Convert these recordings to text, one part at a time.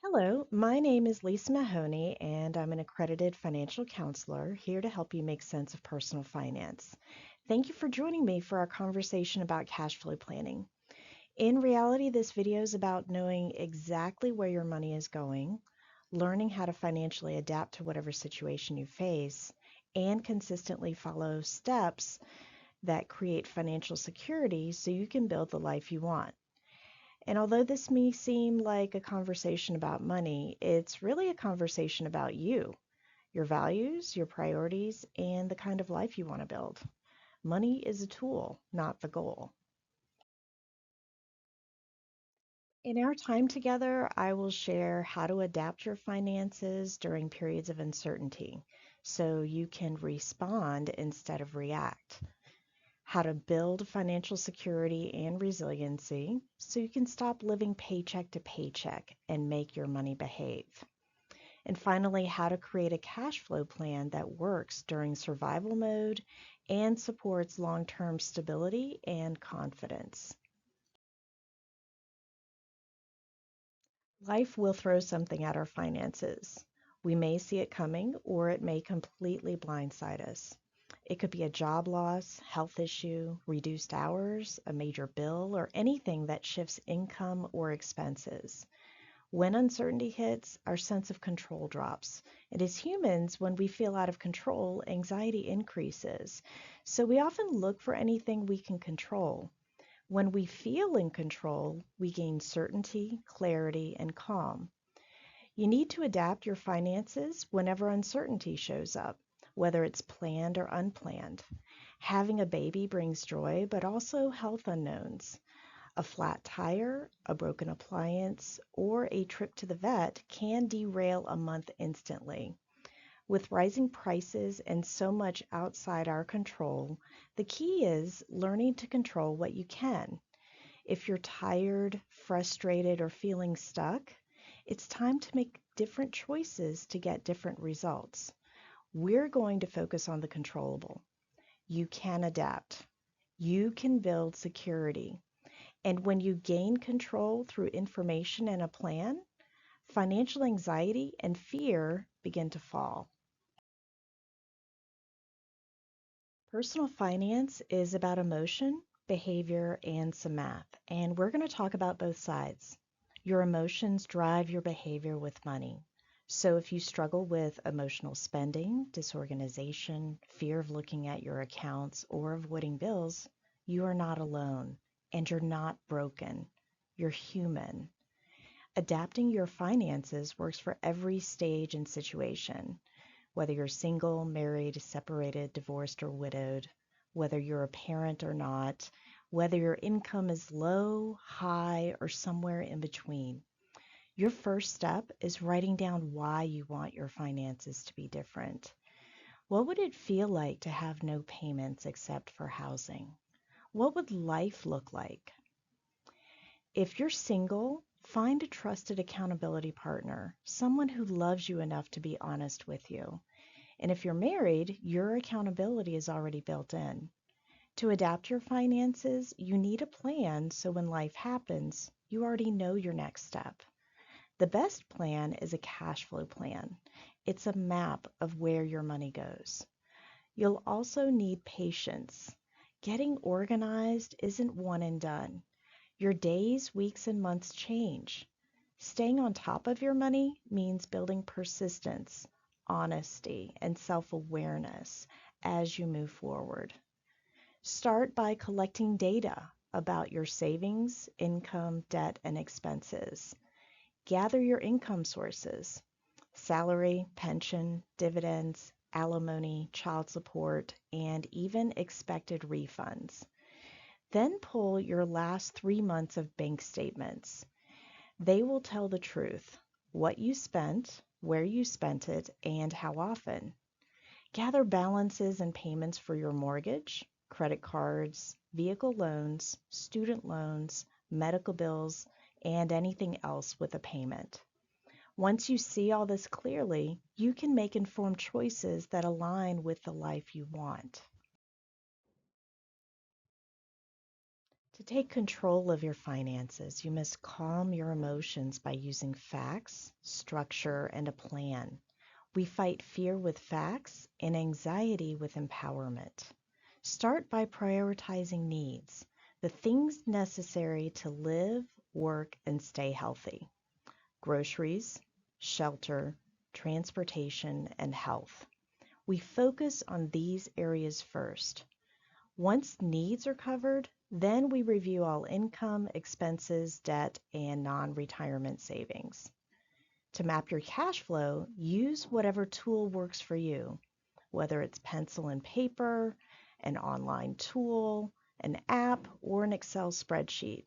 Hello, my name is Lisa Mahoney, and I'm an accredited financial counselor here to help you make sense of personal finance. Thank you for joining me for our conversation about cash flow planning. In reality, this video is about knowing exactly where your money is going, learning how to financially adapt to whatever situation you face, and consistently follow steps that create financial security so you can build the life you want. And although this may seem like a conversation about money, it's really a conversation about you, your values, your priorities, and the kind of life you want to build. Money is a tool, not the goal. In our time together, I will share how to adapt your finances during periods of uncertainty so you can respond instead of react. How to build financial security and resiliency so you can stop living paycheck to paycheck and make your money behave. And finally, how to create a cash flow plan that works during survival mode and supports long-term stability and confidence. Life will throw something at our finances. We may see it coming, or it may completely blindside us. It could be a job loss, health issue, reduced hours, a major bill, or anything that shifts income or expenses. When uncertainty hits, our sense of control drops. And as humans, when we feel out of control, anxiety increases. So we often look for anything we can control. When we feel in control, we gain certainty, clarity, and calm. You need to adapt your finances whenever uncertainty shows up, whether it's planned or unplanned. Having a baby brings joy, but also health unknowns. A flat tire, a broken appliance, or a trip to the vet can derail a month instantly. With rising prices and so much outside our control, the key is learning to control what you can. If you're tired, frustrated, or feeling stuck, it's time to make different choices to get different results. We're going to focus on the controllable. You can adapt. You can build security. And when you gain control through information and a plan, financial anxiety and fear begin to fall. Personal finance is about emotion, behavior, and some math, and we're going to talk about both sides. Your emotions drive your behavior with money. So if you struggle with emotional spending, disorganization, fear of looking at your accounts, or avoiding bills, you are not alone, and you're not broken. You're human. Adapting your finances works for every stage and situation. Whether you're single, married, separated, divorced, or widowed, whether you're a parent or not, whether your income is low, high, or somewhere in between. Your first step is writing down why you want your finances to be different. What would it feel like to have no payments except for housing? What would life look like? If you're single, find a trusted accountability partner, someone who loves you enough to be honest with you. And if you're married, your accountability is already built in. To adapt your finances, you need a plan so when life happens, you already know your next step. The best plan is a cash flow plan. It's a map of where your money goes. You'll also need patience. Getting organized isn't one and done. Your days, weeks, and months change. Staying on top of your money means building persistence, honesty, and self-awareness as you move forward. Start by collecting data about your savings, income, debt, and expenses. Gather your income sources: salary, pension, dividends, alimony, child support, and even expected refunds. Then pull your last 3 months of bank statements. They will tell the truth: what you spent, where you spent it, and how often. Gather balances and payments for your mortgage, credit cards, vehicle loans, student loans, medical bills, and anything else with a payment. Once you see all this clearly, you can make informed choices that align with the life you want. To take control of your finances, you must calm your emotions by using facts, structure, and a plan. We fight fear with facts and anxiety with empowerment. Start by prioritizing needs, the things necessary to live, work, and stay healthy. Groceries, shelter, transportation, and health. We focus on these areas first. Once needs are covered, then we review all income, expenses, debt, and non-retirement savings. To map your cash flow, use whatever tool works for you, whether it's pencil and paper, an online tool, an app, or an Excel spreadsheet.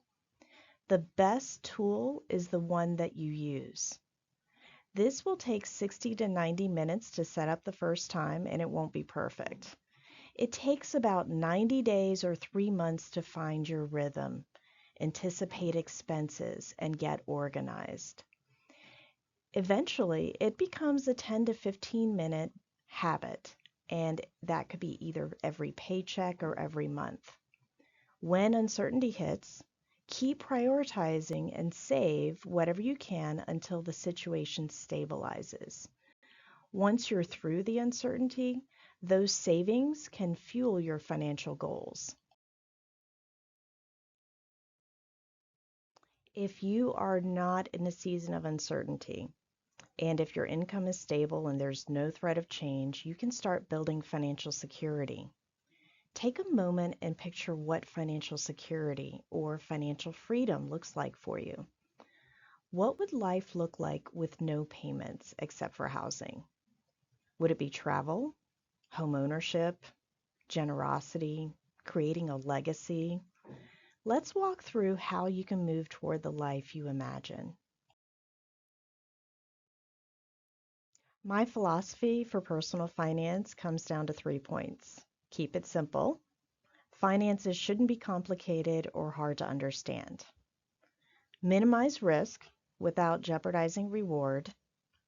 The best tool is the one that you use. This will take 60 to 90 minutes to set up the first time, and it won't be perfect. It takes about 90 days or 3 months to find your rhythm, anticipate expenses, and get organized. Eventually, it becomes a 10 to 15-minute habit, and that could be either every paycheck or every month. When uncertainty hits, keep prioritizing and save whatever you can until the situation stabilizes. Once you're through the uncertainty, those savings can fuel your financial goals. If you are not in a season of uncertainty, and if your income is stable and there's no threat of change, you can start building financial security. Take a moment and picture what financial security or financial freedom looks like for you. What would life look like with no payments except for housing? Would it be travel, home ownership, generosity, creating a legacy? Let's walk through how you can move toward the life you imagine. My philosophy for personal finance comes down to 3 points. Keep it simple. Finances shouldn't be complicated or hard to understand. Minimize risk without jeopardizing reward.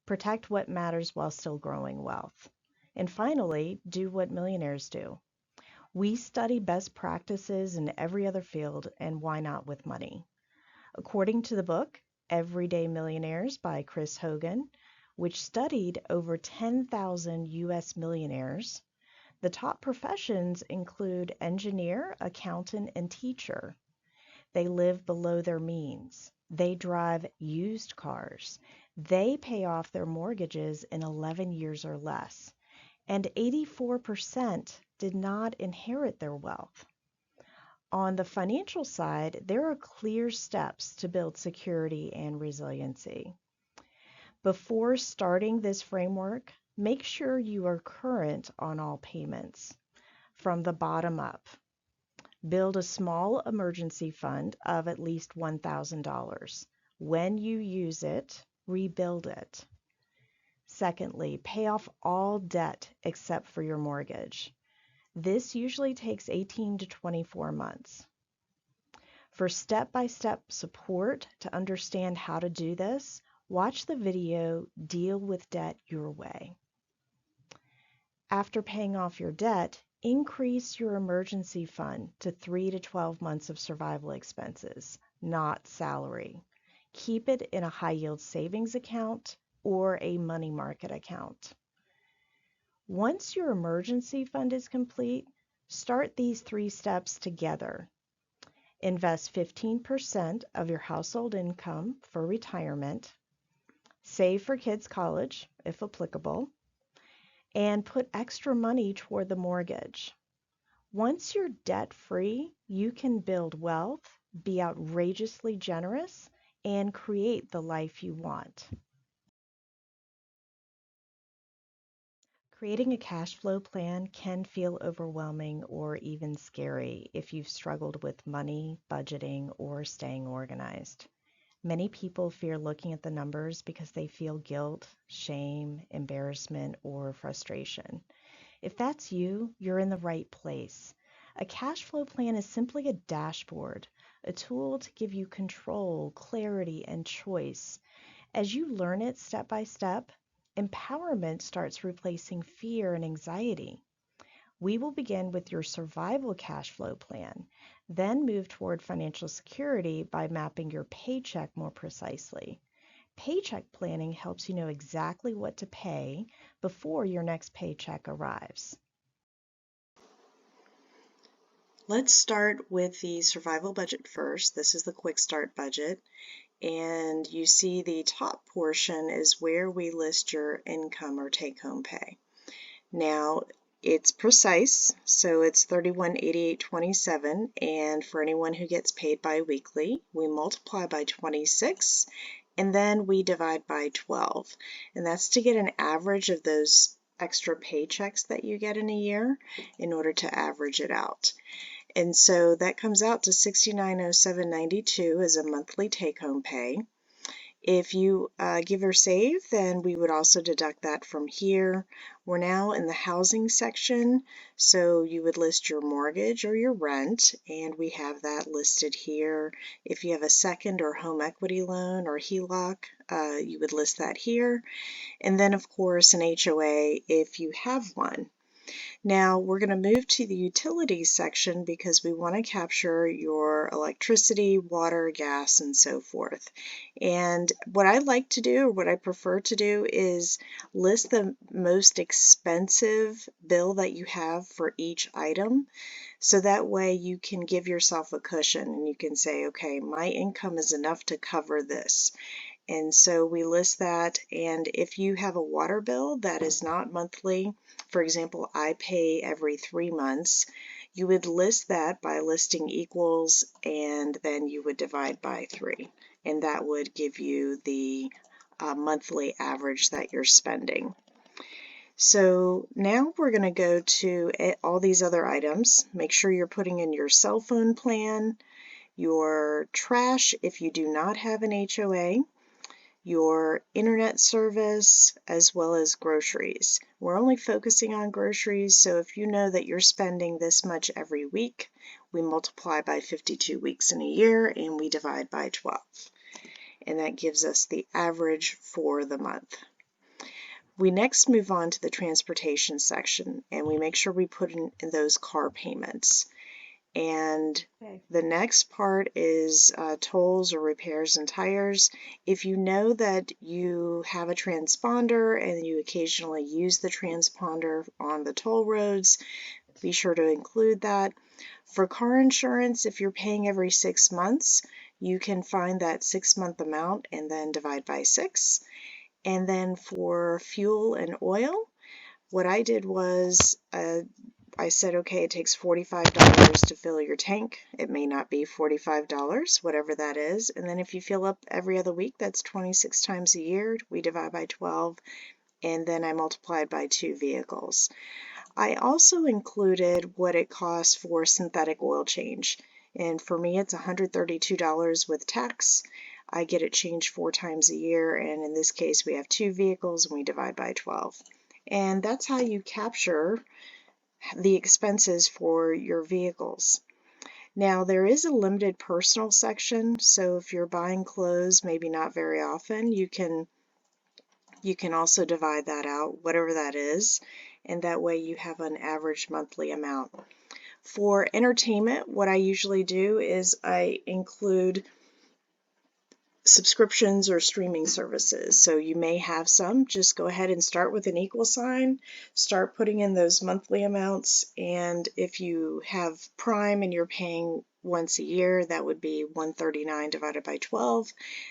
Protect what matters while still growing wealth. And finally, do what millionaires do. We study best practices in every other field, and why not with money? According to the book, Everyday Millionaires by Chris Hogan, which studied over 10,000 U.S. millionaires, the top professions include engineer, accountant, and teacher. They live below their means. They drive used cars. They pay off their mortgages in 11 years or less. And 84% did not inherit their wealth. On the financial side, there are clear steps to build security and resiliency. Before starting this framework, make sure you are current on all payments. From the bottom up, build a small emergency fund of at least $1,000. When you use it, rebuild it. Secondly, pay off all debt except for your mortgage. This usually takes 18 to 24 months. For step-by-step support to understand how to do this, watch the video Deal with Debt Your Way. After paying off your debt, increase your emergency fund to 3 to 12 months of survival expenses, not salary. Keep it in a high-yield savings account or a money market account. Once your emergency fund is complete, start these 3 steps together. Invest 15% of your household income for retirement, save for kids' college, if applicable, and put extra money toward the mortgage. Once you're debt-free, you can build wealth, be outrageously generous, and create the life you want. Creating a cash flow plan can feel overwhelming or even scary if you've struggled with money, budgeting, or staying organized. Many people fear looking at the numbers because they feel guilt, shame, embarrassment, or frustration. If that's you, you're in the right place. A cash flow plan is simply a dashboard, a tool to give you control, clarity, and choice. As you learn it step by step, empowerment starts replacing fear and anxiety. We will begin with your survival cash flow plan. Then move toward financial security by mapping your paycheck more precisely. Paycheck planning helps you know exactly what to pay before your next paycheck arrives. Let's start with the survival budget first. This is the quick start budget. And you see the top portion is where we list your income or take-home pay. Now, it's precise, so it's 3188.27, and for anyone who gets paid biweekly, we multiply by 26 and then we divide by 12. And that's to get an average of those extra paychecks that you get in a year in order to average it out. And so that comes out to $6907.92 as a monthly take-home pay. If you give or save, then we would also deduct that from here. We're now in the housing section, so you would list your mortgage or your rent, and we have that listed here. If you have a second or home equity loan or HELOC, you would list that here. And then, of course, an HOA if you have one. Now we're going to move to the utilities section because we want to capture your electricity, water, gas, and so forth. And what I like to do, or what I prefer to do, is list the most expensive bill that you have for each item. So that way you can give yourself a cushion and you can say, okay, my income is enough to cover this. And so we list that, and if you have a water bill that is not monthly, for example, I pay every 3 months, you would list that by listing equals, and then you would divide by 3. And that would give you the monthly average that you're spending. So now we're going to go to all these other items. Make sure you're putting in your cell phone plan, your trash if you do not have an HOA, your internet service, as well as groceries. We're only focusing on groceries, so if you know that you're spending this much every week, we multiply by 52 weeks in a year and we divide by 12. And that gives us the average for the month. We next move on to the transportation section, and we make sure we put in those car payments. And the next part is tolls or repairs and tires. If you know that you have a transponder and you occasionally use the transponder on the toll roads, be sure to include that. For car insurance, if you're paying every 6 months, you can find that 6-month amount and then divide by 6. And then for fuel and oil, what I did was I said, okay, it takes $45 to fill your tank. It may not be $45, whatever that is. And then if you fill up every other week, that's 26 times a year. We divide by 12, and then I multiplied by 2 vehicles. I also included what it costs for synthetic oil change. And for me, it's $132 with tax. I get it changed 4 times a year, and in this case, we have 2 vehicles, and we divide by 12. And that's how you capture the expenses for your vehicles. Now there is a limited personal section, so if you're buying clothes, maybe not very often, you can also divide that out, whatever that is, and that way you have an average monthly amount. For entertainment, what I usually do is I include subscriptions or streaming services. So you may have some. Just go ahead and start with an equal sign, start putting in those monthly amounts, and if you have Prime and you're paying once a year, that would be $139 divided by 12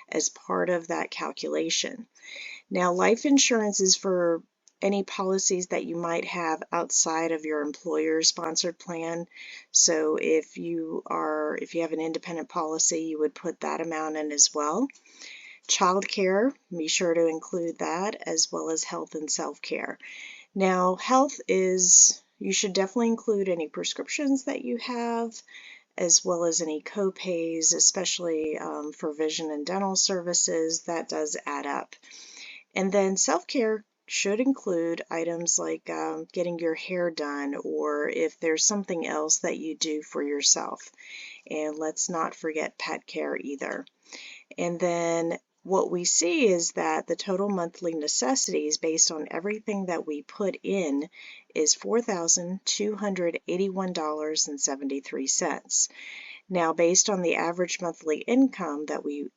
as part of that calculation. Now, life insurance is for any policies that you might have outside of your employer-sponsored plan. So if you have an independent policy, you would put that amount in as well. Child care, be sure to include that, as well as health and self-care. Now, health is, you should definitely include any prescriptions that you have, as well as any co-pays, especially for vision and dental services. That does add up. And then self-care should include items like getting your hair done, or if there's something else that you do for yourself. And let's not forget pet care either. And then what we see is that the total monthly necessities, based on everything that we put in, is $4,281.73. Now, based on the average monthly income that we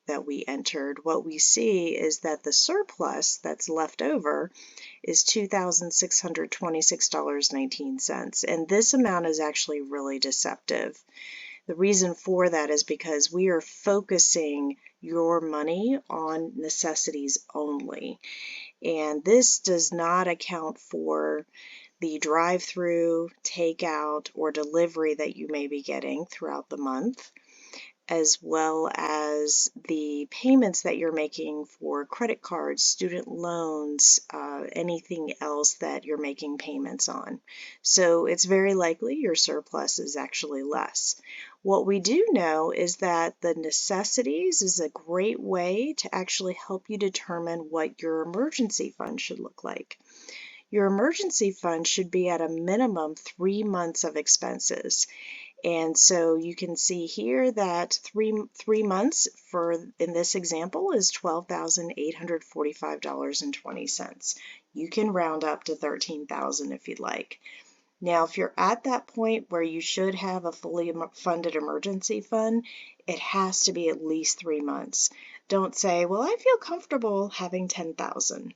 entered, what we see is that the surplus that's left over is $2,626.19, and this amount is actually really deceptive. The reason for that is because we are focusing your money on necessities only, and this does not account for the drive-through, takeout, or delivery that you may be getting throughout the month, as well as the payments that you're making for credit cards, student loans, anything else that you're making payments on. So it's very likely your surplus is actually less. What we do know is that the necessities is a great way to actually help you determine what your emergency fund should look like. Your emergency fund should be at a minimum 3 months of expenses. And so you can see here that three months for in this example is $12,845.20. You can round up to $13,000 if you'd like. Now, if you're at that point where you should have a fully funded emergency fund, it has to be at least 3 months. Don't say, well, I feel comfortable having $10,000.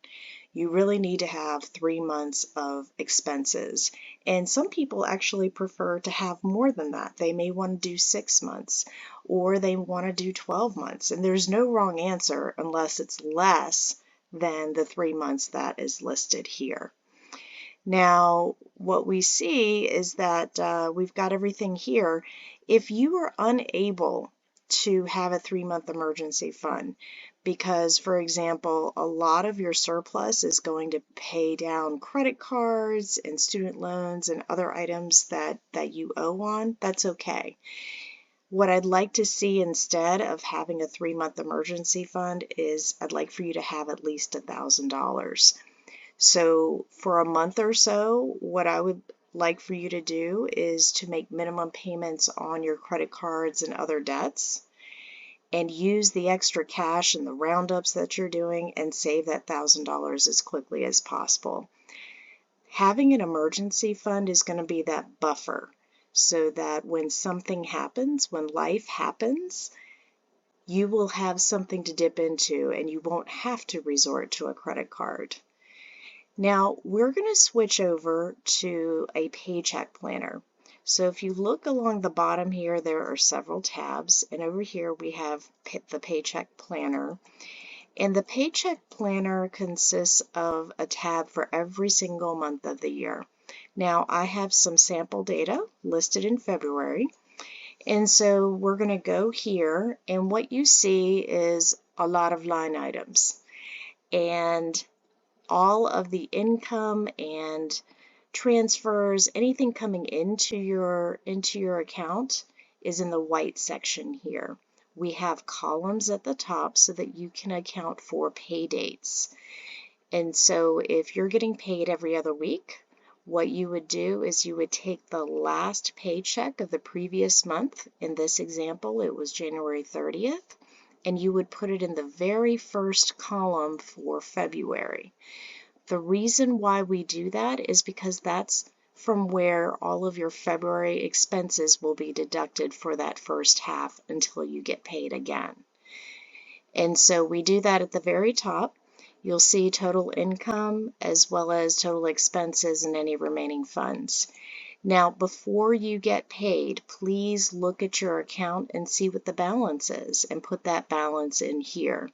You really need to have 3 months of expenses. And some people actually prefer to have more than that. They may want to do 6 months or they want to do 12 months. And there's no wrong answer unless it's less than the 3 months that is listed here. Now, what we see is that we've got everything here. If you are unable to have a 3-month emergency fund, because, for example, a lot of your surplus is going to pay down credit cards and student loans and other items that you owe on, that's okay. What I'd like to see instead of having a 3-month emergency fund is I'd like for you to have at least $1,000. So for a month or so, what I would like for you to do is to make minimum payments on your credit cards and other debts, and use the extra cash and the roundups that you're doing and save that $1,000 as quickly as possible. Having an emergency fund is going to be that buffer so that when something happens, when life happens, you will have something to dip into and you won't have to resort to a credit card. Now, we're going to switch over to a paycheck planner. So if you look along the bottom here, there are several tabs, and over here we have the paycheck planner. And the paycheck planner consists of a tab for every single month of the year. Now, I have some sample data listed in February, and so we're going to go here, and what you see is a lot of line items. And all of the income and transfers, anything coming into your account is in the white section here. We have columns at the top so that you can account for pay dates. And so if you're getting paid every other week, what you would do is you would take the last paycheck of the previous month. In this example, it was January 30th. And you would put it in the very first column for February. The reason why we do that is because that's from where all of your February expenses will be deducted for that first half until you get paid again. And so we do that at the very top. You'll see total income as well as total expenses and any remaining funds. Now, before you get paid, please look at your account and see what the balance is and put that balance in here.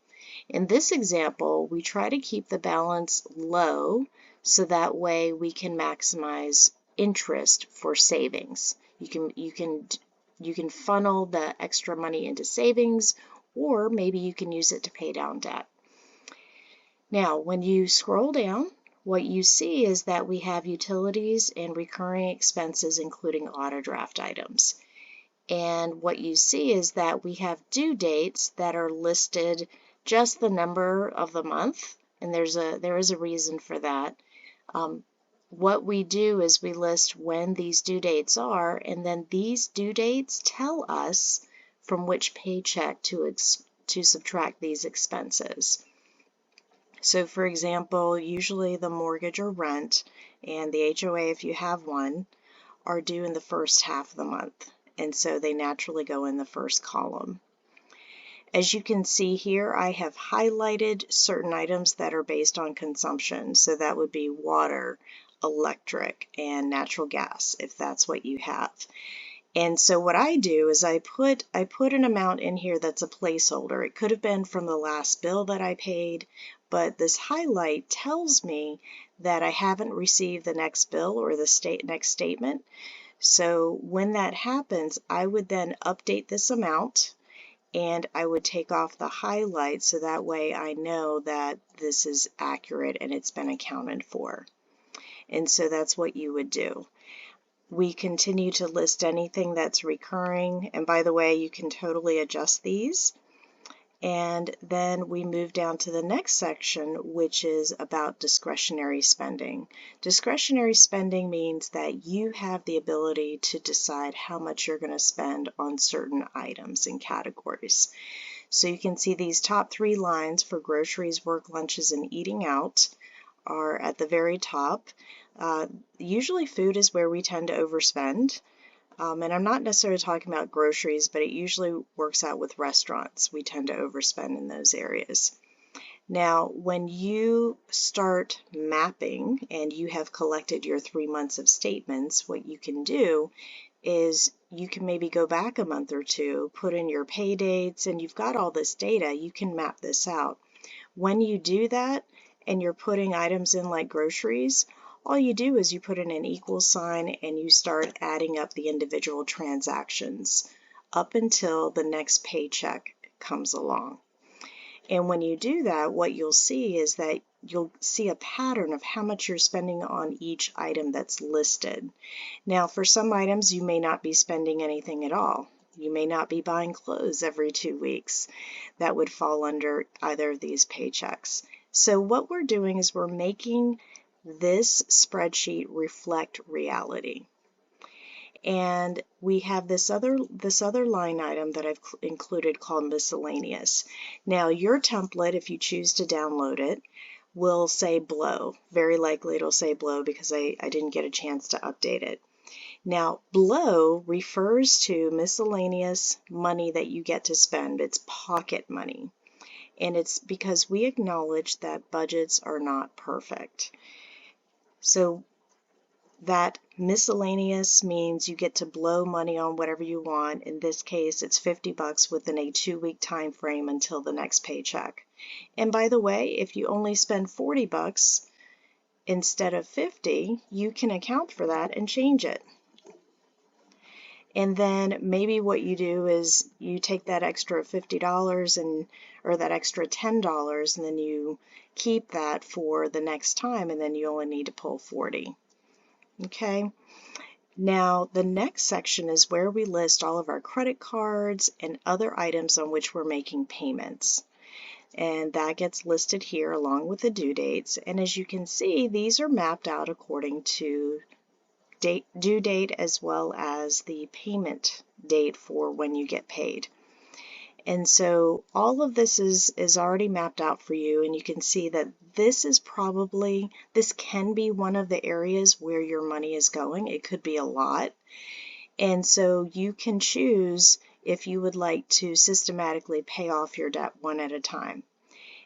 In this example, we try to keep the balance low so that way we can maximize interest for savings. You can funnel the extra money into savings, or maybe you can use it to pay down debt. Now, when you scroll down, what you see is that we have utilities and recurring expenses, including auto draft items. And what you see is that we have due dates that are listed just the number of the month, and there is a reason for that. What we do is we list when these due dates are, and then these due dates tell us from which paycheck to subtract these expenses. So for example, usually the mortgage or rent and the HOA, if you have one, are due in the first half of the month, and so they naturally go in the first column. As you can see here, I have highlighted certain items that are based on consumption. So that would be water, electric, and natural gas, if that's what you have. And so what I do is I put an amount in here that's a placeholder. It could have been from the last bill that I paid, but this highlight tells me that I haven't received the next bill or the next statement. So when that happens, I would then update this amount and I would take off the highlight so that way I know that this is accurate and it's been accounted for. And so that's what you would do. We continue to list anything that's recurring, and by the way, you can totally adjust these. And then we move down to the next section, which is about discretionary spending. Discretionary spending means that you have the ability to decide how much you're going to spend on certain items and categories. So you can see these top 3 lines for groceries, work lunches, and eating out are at the very top. Usually food is where we tend to overspend. And I'm not necessarily talking about groceries, but it usually works out with restaurants. We tend to overspend in those areas. Now, when you start mapping and you have collected your 3 months of statements, what you can do is you can maybe go back a month or two, put in your pay dates, and you've got all this data. You can map this out. When you do that and you're putting items in like groceries, all you do is you put in an equal sign and you start adding up the individual transactions up until the next paycheck comes along. And when you do that, what you'll see is that you'll see a pattern of how much you're spending on each item that's listed. Now, for some items, you may not be spending anything at all. You may not be buying clothes every 2 weeks. That would fall under either of these paychecks. So what we're doing is we're making this spreadsheet reflect reality. And we have this other line item that I've included called miscellaneous. Now your template, if you choose to download it, will say below. Very likely it'll say below because I didn't get a chance to update it. Now, below refers to miscellaneous money that you get to spend. It's pocket money. And it's because we acknowledge that budgets are not perfect. So that miscellaneous means you get to blow money on whatever you want. In this case, it's $50 within a 2-week time frame until the next paycheck. And by the way, if you only spend $40 instead of $50, you can account for that and change it. And then maybe what you do is you take that extra $50 or that extra $10 and then you keep that for the next time and then you only need to pull 40. Okay. Now the next section is where we list all of our credit cards and other items on which we're making payments. And that gets listed here along with the due dates. And as you can see, these are mapped out according to due date as well as the payment date for when you get paid. And so all of this is already mapped out for you, and you can see that this can be one of the areas where your money is going. It could be a lot. And so you can choose if you would like to systematically pay off your debt one at a time.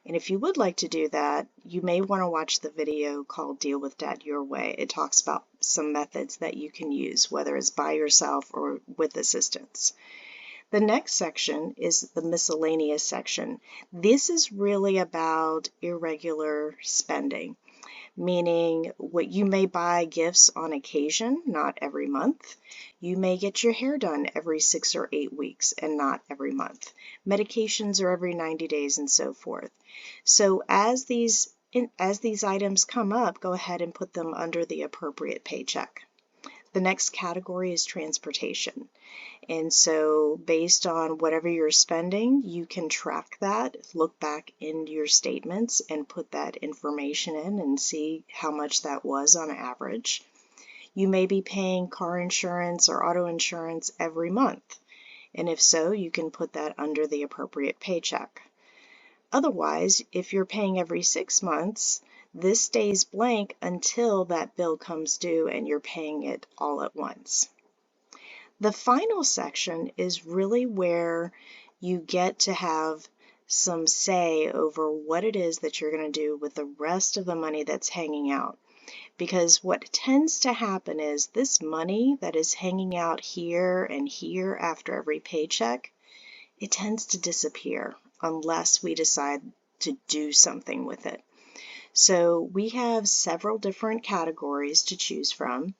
And if you would like to do that, you may want to watch the video called Deal with Debt Your Way. It talks about some methods that you can use, whether it's by yourself or with assistance. The next section is the miscellaneous section. This is really about irregular spending, meaning what you may buy gifts on occasion, not every month. You may get your hair done every 6 or 8 weeks and not every month. Medications are every 90 days and so forth. So as these items come up, go ahead and put them under the appropriate paycheck. The next category is transportation. And so based on whatever you're spending, you can track that, look back in your statements and put that information in and see how much that was on average. You may be paying car insurance or auto insurance every month. And if so, you can put that under the appropriate paycheck. Otherwise, if you're paying every 6 months, this stays blank until that bill comes due and you're paying it all at once. The final section is really where you get to have some say over what it is that you're going to do with the rest of the money that's hanging out. Because what tends to happen is this money that is hanging out here and here after every paycheck, it tends to disappear unless we decide to do something with it. So we have several different categories to choose from.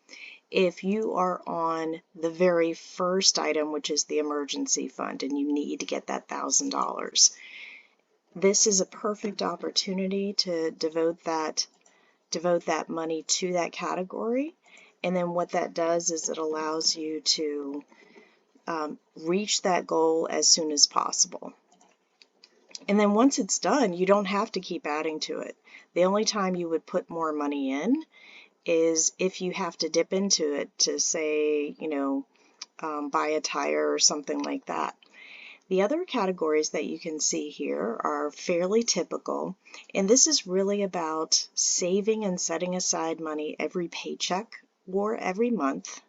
If you are on the very first item, which is the emergency fund, and you need to get that $1,000, this is a perfect opportunity to devote that money to that category. And then what that does is it allows you to reach that goal as soon as possible. And then once it's done, you don't have to keep adding to it. The only time you would put more money in is if you have to dip into it to say, buy a tire or something like that. The other categories that you can see here are fairly typical, and this is really about saving and setting aside money every paycheck or every month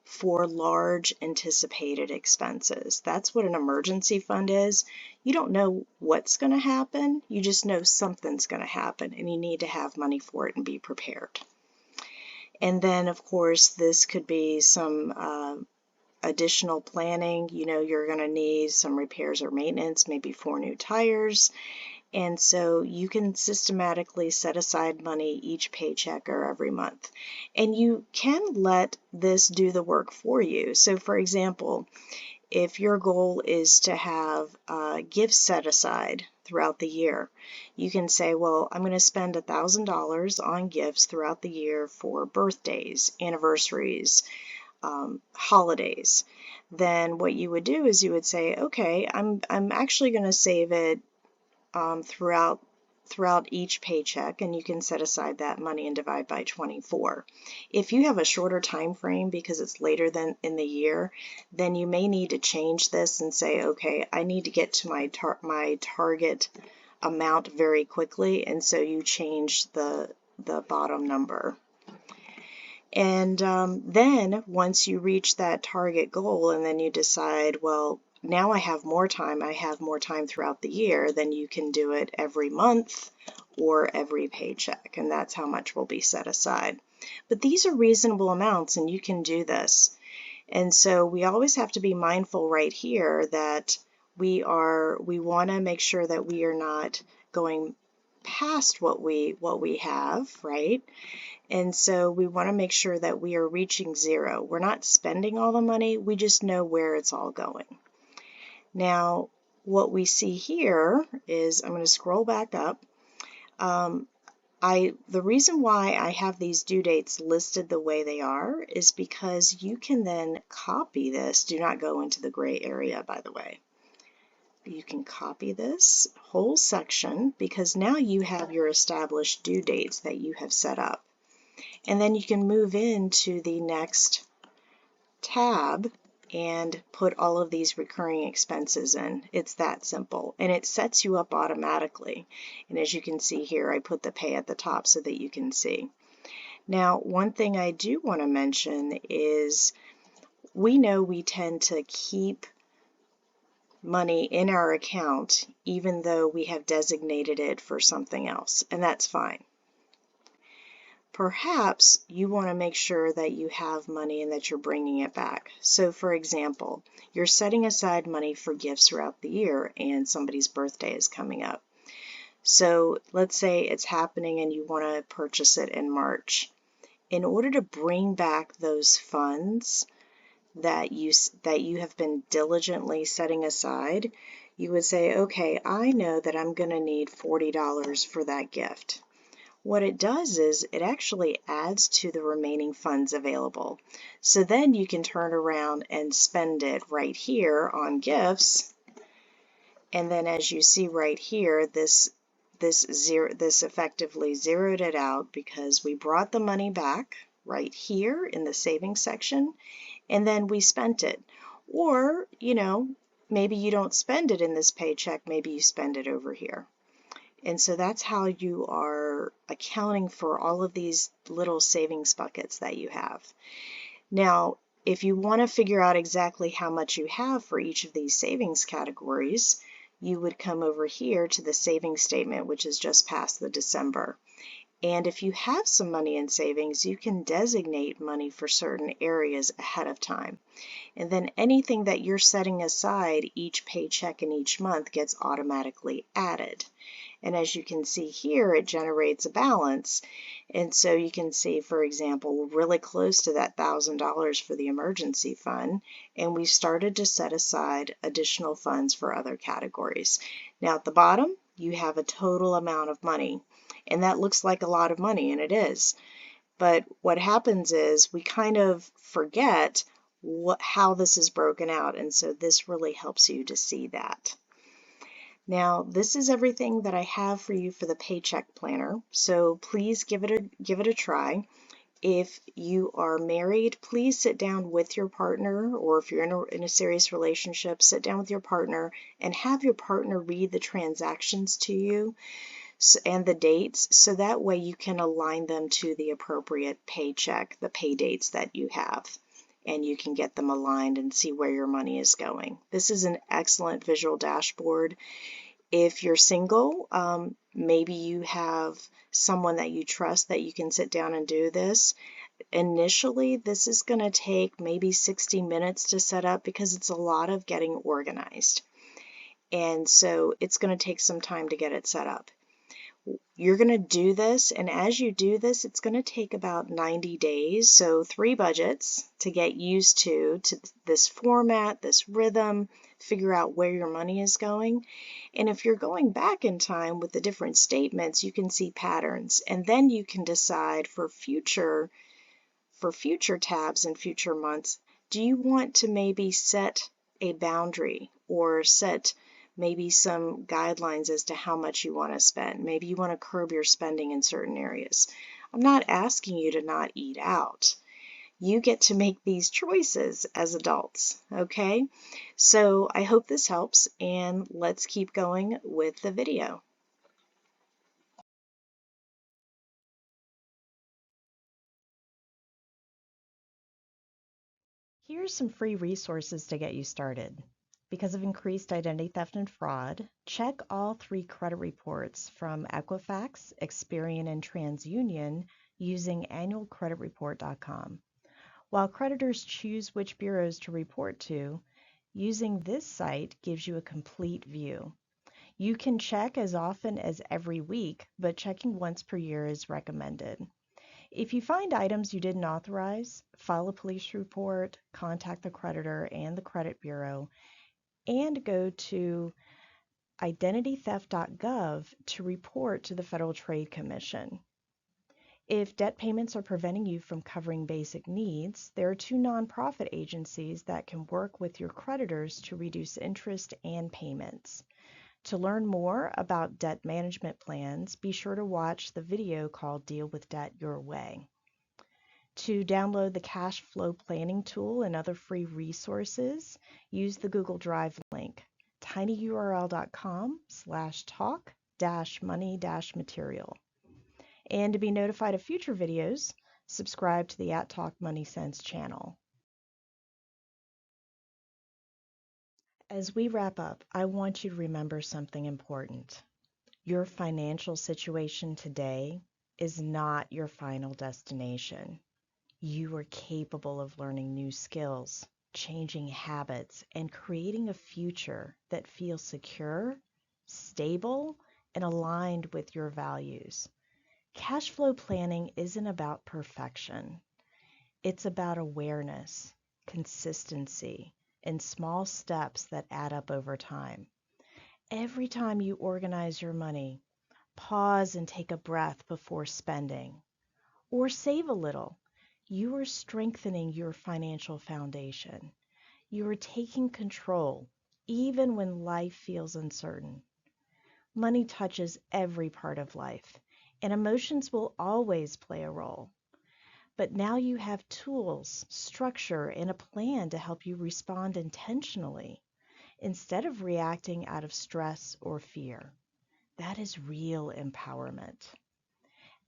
for large anticipated expenses. That's what an emergency fund is. You don't know what's going to happen, you just know something's going to happen, and you need to have money for it and be prepared. And then, of course, this could be some additional planning. You're going to need some repairs or maintenance, maybe 4 new tires. And so you can systematically set aside money each paycheck or every month. And you can let this do the work for you. So, for example, if your goal is to have gifts set aside throughout the year, you can say, well, I'm going to spend $1,000 on gifts throughout the year for birthdays, anniversaries, holidays. Then what you would do is you would say, okay, I'm actually going to save it throughout each paycheck, and you can set aside that money and divide by 24. If you have a shorter time frame because it's later than in the year, then you may need to change this and say, okay, I need to get to my target amount very quickly, and so you change the bottom number. And then once you reach that target goal and then you decide, well, now I have more time throughout the year, then you can do it every month or every paycheck, and that's how much will be set aside. But these are reasonable amounts, and you can do this. And so we always have to be mindful right here that we want to make sure that we are not going past what we have, right? And so we want to make sure that we are reaching zero. We're not spending all the money, we just know where it's all going. Now, what we see here is, I'm going to scroll back up. The reason why I have these due dates listed the way they are is because you can then copy this. Do not go into the gray area, by the way. You can copy this whole section because now you have your established due dates that you have set up. And then you can move into the next tab and put all of these recurring expenses in. It's that simple, and it sets you up automatically. And as you can see here, I put the pay at the top so that you can see. Now, one thing I do want to mention is we know we tend to keep money in our account even though we have designated it for something else, and that's fine. Perhaps you want to make sure that you have money and that you're bringing it back. So for example, you're setting aside money for gifts throughout the year and somebody's birthday is coming up. So let's say it's happening and you want to purchase it in March. In order to bring back those funds that you have been diligently setting aside, you would say, okay, I know that I'm going to need $40 for that gift. What it does is it actually adds to the remaining funds available. So then you can turn around and spend it right here on gifts. And then as you see right here, this effectively zeroed it out because we brought the money back right here in the savings section, and then we spent it. Or, maybe you don't spend it in this paycheck, maybe you spend it over here. And so that's how you are accounting for all of these little savings buckets that you have. Now, if you want to figure out exactly how much you have for each of these savings categories, you would come over here to the savings statement, which is just past the December. And if you have some money in savings, you can designate money for certain areas ahead of time. And then anything that you're setting aside each paycheck and each month gets automatically added. And as you can see here, it generates a balance. And so you can see, for example, we're really close to that $1,000 for the emergency fund, and we started to set aside additional funds for other categories. Now at the bottom, you have a total amount of money, and that looks like a lot of money, and it is. But what happens is we kind of forget how this is broken out, and so this really helps you to see that. Now, this is everything that I have for you for the paycheck planner, so please give it a try. If you are married, please sit down with your partner, or if you're in a serious relationship, sit down with your partner and have your partner read the transactions to you and the dates, so that way you can align them to the appropriate paycheck, the pay dates that you have, and you can get them aligned and see where your money is going. This is an excellent visual dashboard. If you're single, maybe you have someone that you trust that you can sit down and do this. Initially, this is going to take maybe 60 minutes to set up because it's a lot of getting organized. And so it's going to take some time to get it set up. You're going to do this, and as you do this, it's going to take about 90 days, so 3 budgets to get used to this format, this rhythm, figure out where your money is going. And if you're going back in time with the different statements, you can see patterns, and then you can decide for future tabs and future months, do you want to maybe set a boundary or set maybe some guidelines as to how much you want to spend. Maybe you want to curb your spending in certain areas. I'm not asking you to not eat out. You get to make these choices as adults, okay? So I hope this helps, and let's keep going with the video. Here's some free resources to get you started. Because of increased identity theft and fraud, check all 3 credit reports from Equifax, Experian, and TransUnion using annualcreditreport.com. While creditors choose which bureaus to report to, using this site gives you a complete view. You can check as often as every week, but checking once per year is recommended. If you find items you didn't authorize, file a police report, contact the creditor and the credit bureau, and go to identitytheft.gov to report to the Federal Trade Commission. If debt payments are preventing you from covering basic needs, there are 2 nonprofit agencies that can work with your creditors to reduce interest and payments. To learn more about debt management plans, be sure to watch the video called Deal with Debt Your Way. To download the cash flow planning tool and other free resources, use the Google Drive link, tinyurl.com/talk-money-material. And to be notified of future videos, subscribe to the @Talk Money Sense channel. As we wrap up, I want you to remember something important. Your financial situation today is not your final destination. You are capable of learning new skills, changing habits, and creating a future that feels secure, stable, and aligned with your values. Cash flow planning isn't about perfection. It's about awareness, consistency, and small steps that add up over time. Every time you organize your money, pause and take a breath before spending, or save a little. You are strengthening your financial foundation. You are taking control, even when life feels uncertain. Money touches every part of life, and emotions will always play a role. But now you have tools, structure, and a plan to help you respond intentionally. instead of reacting out of stress or fear. That is real empowerment.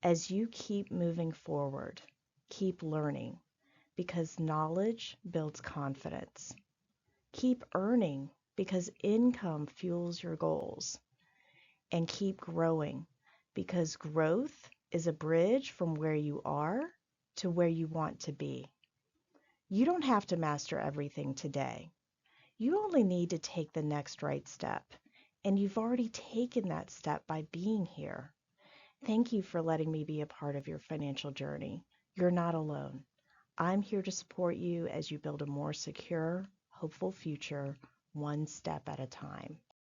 As you keep moving forward, keep learning because knowledge builds confidence. Keep earning because income fuels your goals. And keep growing because growth is a bridge from where you are to where you want to be. You don't have to master everything today. You only need to take the next right step. And you've already taken that step by being here. Thank you for letting me be a part of your financial journey. You're not alone. I'm here to support you as you build a more secure, hopeful future, one step at a time.